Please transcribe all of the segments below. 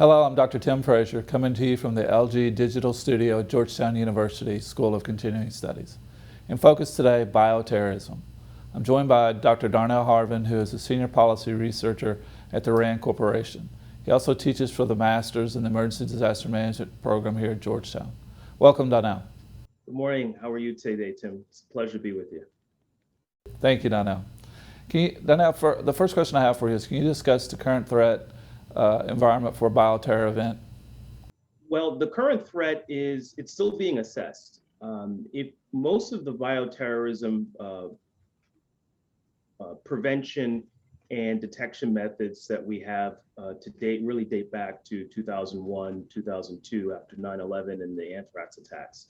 Hello, I'm Dr. Tim Frazier, coming to you from the LG Digital Studio at Georgetown University School of Continuing Studies. In focus today, bioterrorism. I'm joined by Dr. Darnell Harvin, who is a senior policy researcher at the RAND Corporation. He also teaches for the Masters in the Emergency Disaster Management program here at Georgetown. Welcome, Darnell. Good morning. How are you today, Tim? It's a pleasure to be with you. Thank you, Darnell. Darnell, the first question I have for you is, can you discuss the current threat environment for a bioterror event? Well, the current threat it's still being assessed. If most of the bioterrorism prevention and detection methods that we have to date really date back to 2001, 2002, after 9/11 and the anthrax attacks.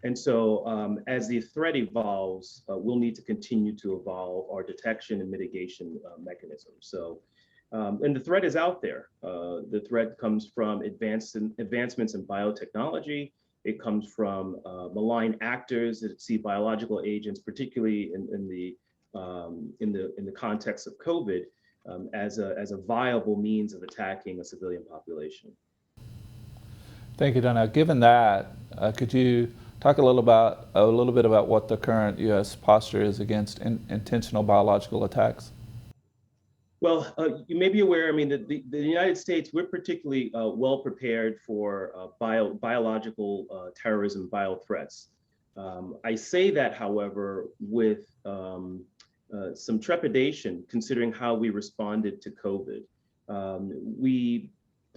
And so as the threat evolves, we'll need to continue to evolve our detection and mitigation mechanisms. So, and the threat is out there. The threat comes from advancements in biotechnology. It comes from malign actors that see biological agents, particularly in the context of COVID, as a viable means of attacking a civilian population. Thank you, Darnell. Given that, could you talk a little bit about what the current U.S. posture is against intentional biological attacks? Well, you may be aware, I mean, the United States, we're particularly well prepared for biological terrorism, bio threats. I say that, however, with some trepidation, considering how we responded to COVID. We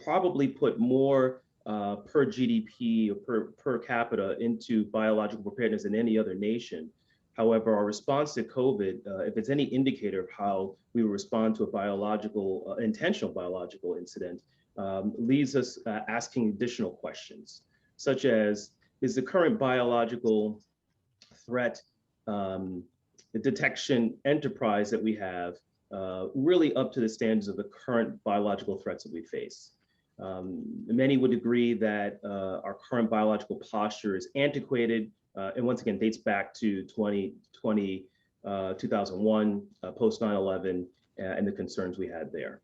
probably put more per GDP or per capita into biological preparedness than any other nation. However, our response to COVID, if it's any indicator of how we will respond to a intentional biological incident, leaves us asking additional questions, such as, is the current biological threat, the detection enterprise that we have, really up to the standards of the current biological threats that we face? Many would agree that our current biological posture is antiquated, and once again dates back to 2020, 2001, post 9/11, and the concerns we had there.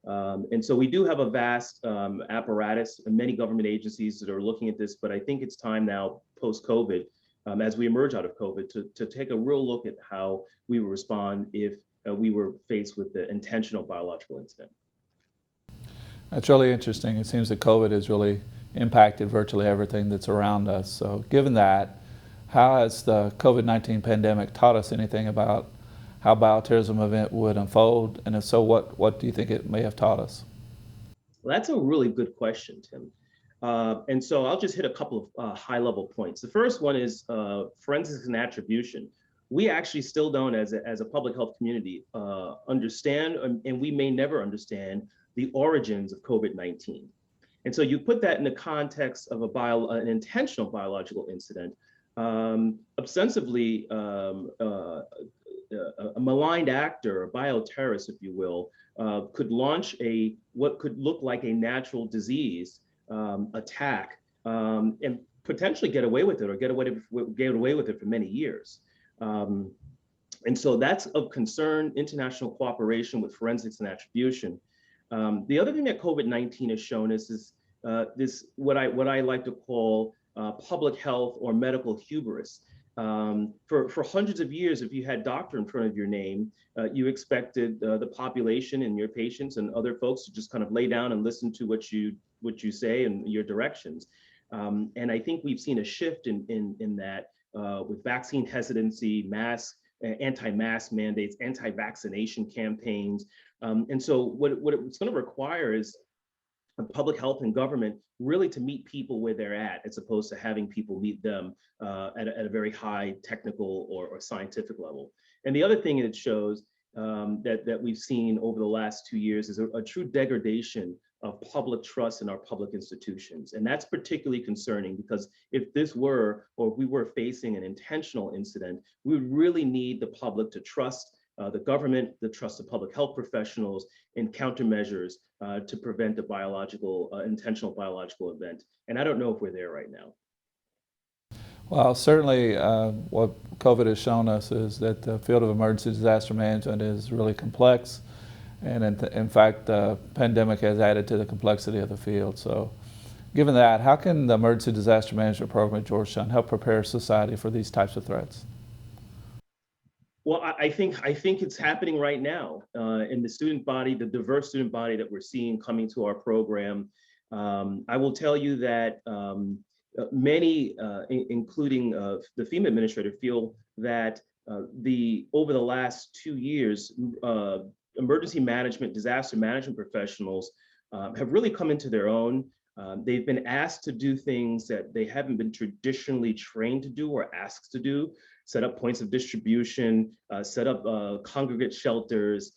And so we do have a vast apparatus and many government agencies that are looking at this, but I think it's time now, post-COVID, as we emerge out of COVID, to take a real look at how we would respond if we were faced with the intentional biological incident. That's really interesting. It seems that COVID has really impacted virtually everything that's around us. So given that, how has the COVID-19 pandemic taught us anything about how bioterrorism event would unfold? And if so, what do you think it may have taught us? Well, that's a really good question, Tim. And so I'll just hit a couple of high-level points. The first one is forensics and attribution. We actually still don't, as a public health community, understand, and we may never understand, the origins of COVID-19. And so you put that in the context of an intentional biological incident. Ostensibly, a maligned actor, a bioterrorist, if you will, could launch what could look like a natural disease attack, and potentially get away with it, or get away with it for many years. And so that's of concern. International cooperation with forensics and attribution. The other thing that COVID-19 has shown us is this, what I like to call public health or medical hubris. For hundreds of years, if you had doctor in front of your name, you expected the population and your patients and other folks to just kind of lay down and listen to what you say and your directions. And I think we've seen a shift in that with vaccine hesitancy, anti-mask mandates, anti-vaccination campaigns. And so what it's going to require is public health and government really to meet people where they're at, as opposed to having people meet them at a very high technical or scientific level. And the other thing it shows that we've seen over the last 2 years is a true degradation of public trust in our public institutions. And that's particularly concerning, because if this were, or if we were facing an intentional incident, we would really need the public to trust the government, to trust the public health professionals in countermeasures to prevent a intentional biological event. And I don't know if we're there right now. Well, certainly what COVID has shown us is that the field of emergency disaster management is really complex. And in fact, the pandemic has added to the complexity of the field. So given that, how can the Emergency Disaster Management Program at Georgetown help prepare society for these types of threats? Well, I think it's happening right now in the student body, the diverse student body that we're seeing coming to our program. I will tell you that many, including the FEMA administrator, feel that over the last 2 years, emergency management, disaster management professionals have really come into their own. They've been asked to do things that they haven't been traditionally trained to do or asked to do. Set up points of distribution, set up congregate shelters,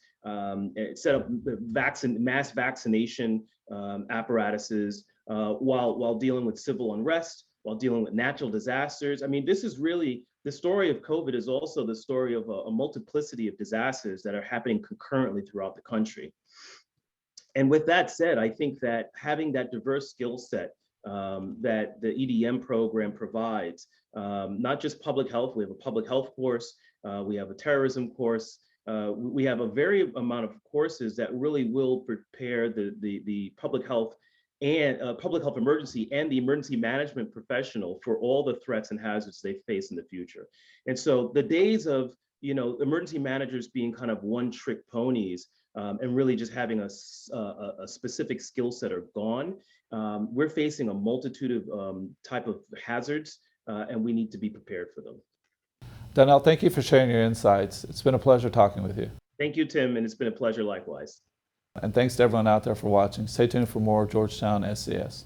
set up mass vaccination apparatuses while dealing with civil unrest, while dealing with natural disasters. I mean, this is really, the story of COVID is also the story of a multiplicity of disasters that are happening concurrently throughout the country. And with that said, I think that having that diverse skill set that the EDM program provides, not just public health, we have a public health course, we have a terrorism course, we have a very amount of courses that really will prepare the public health and public health emergency and the emergency management professional for all the threats and hazards they face in the future. And so the days of, emergency managers being kind of one-trick ponies and really just having a specific skill set are gone. We're facing a multitude of type of hazards, and we need to be prepared for them. Donnell, thank you for sharing your insights. It's been a pleasure talking with you. Thank you, Tim, and it's been a pleasure likewise. And thanks to everyone out there for watching. Stay tuned for more Georgetown SCS.